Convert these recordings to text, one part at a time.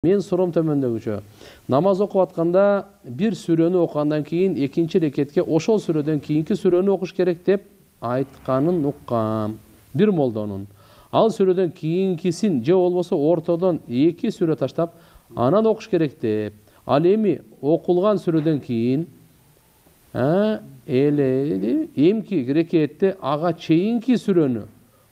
Мен сурам төмөндөгүчө. Намаз окуп атканда бир сүрөнү окугандан кийин экинчи рекетке ошол сүрөдөн кийинки сүрөнү окуш керек деп айтканын уккам. Бир молдонун. Ал сүрөдөн кийинкисин же болбосо ортодон эки сүрө таштап анан окуш керек деп. Ал эми окулган сүрөдөн кийин эмки рекетте ага чейинки сүрөнү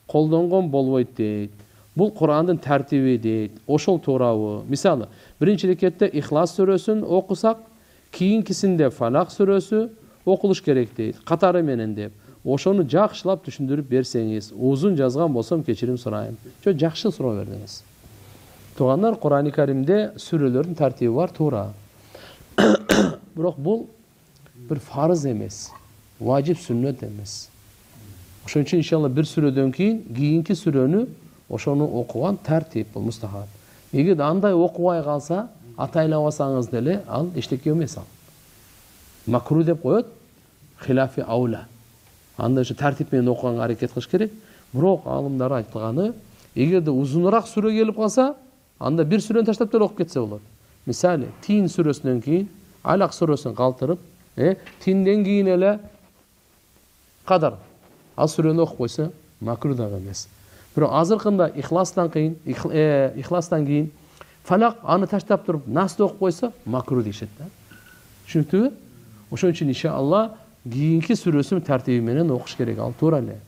колдонгон болбойт дейт. Бұл Құрандың тәртібі дейді. Ошол туурабы. Мисалы, биринчи рекетте Ихлас сүрөсүн окусак, кийинкисинде Фалак сүрөсү окулуш керек дейт. Катары менен деп. Ошону жакшылап түшүндүрүп берсеңиз, узун жазган болсом кечирим сурайм. Жакшы суроо бердиңиз. Туугандар, Кур'ан-ы Каримде сүрөлөрдүн тартиби бар, туура. Бирок бул бир фарыз эмес, важип сүннөт эмес. Ошон үчүн иншалла бир сүрөдөн кийинки сүрөнү ошону окуган тартип бул мустахаб. Эгер андай окубай калса, атайлабасаңыз деле ал эчтеке эмес ал. Макру деп коет, хилафи аула. Анда ушу тартип менен окуганга аракет кылыш керек. Бирок алымдар айтылганы, эгерде узунураак сүрө келип калса, анда бир сүрөнү таштап деле окуп кетсе болот. Мисалы, Тин сүрөсүнөн кийин Алак сүрөсүн калтырып, Тинден кийин эле Кадар. Ал сүрөнү окуп койсо, макру да эмес. Бирок азыркында Ихластан кийин Фалак аны таштап туруп Насты окуп койсо, макру дешет да. Түшүнүктүбү? Ошон үчүн иншалла кийинки сүрөсүн тартиби менен окуш керек, ал туура эле.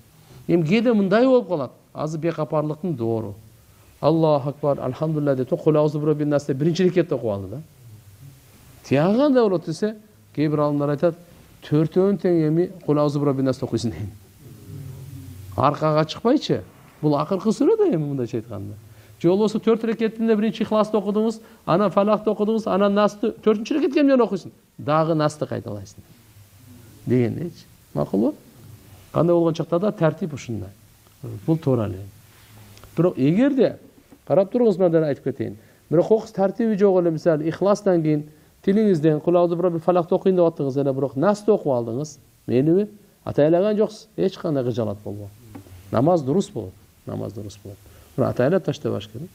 Эми кээде мындай болуп калат. Азыр бекапарлыктын доору. Аллаху акбар, альхамдулилlah деп кул аузу бираббин нас деп биринчи рекетте окуп алды да. Тияга кандай болот десе, кээ бир алымдар айтат, төртөөнү тең эми кул аузу бираббин нас окуйсун дейт. Аркага чыкпайчы? Бұл акыркы сүрө да эми мындайча айтканда. Же болбосо 4 рекетинде биринчи Ихласты окудуңуз, анан Фалакты окудуңуз, анан Насты 4-чү рекетке эмнени окуйсуң? Дагы Насты кайталайсың. Дегендейчи. Макулбу? Кандай болгон чакта да тартип ушундай. Бул туура эле. Бирок эгерде карап туруңуз, мен айтып кетейин. Бирок окуш тартиби жок эле, мисалы Ихластан кийин тилиңизден кул аузу бираббин Фалакты окуйын деп аттыңыз эле, бирок Насты окуп алдыңыз. Мениби? Атайлаган жоксуз. Эч кандай кыжалат болбойт. Намаз дурус болот. Намаз дурус болот. Атайлап таштабаш керек.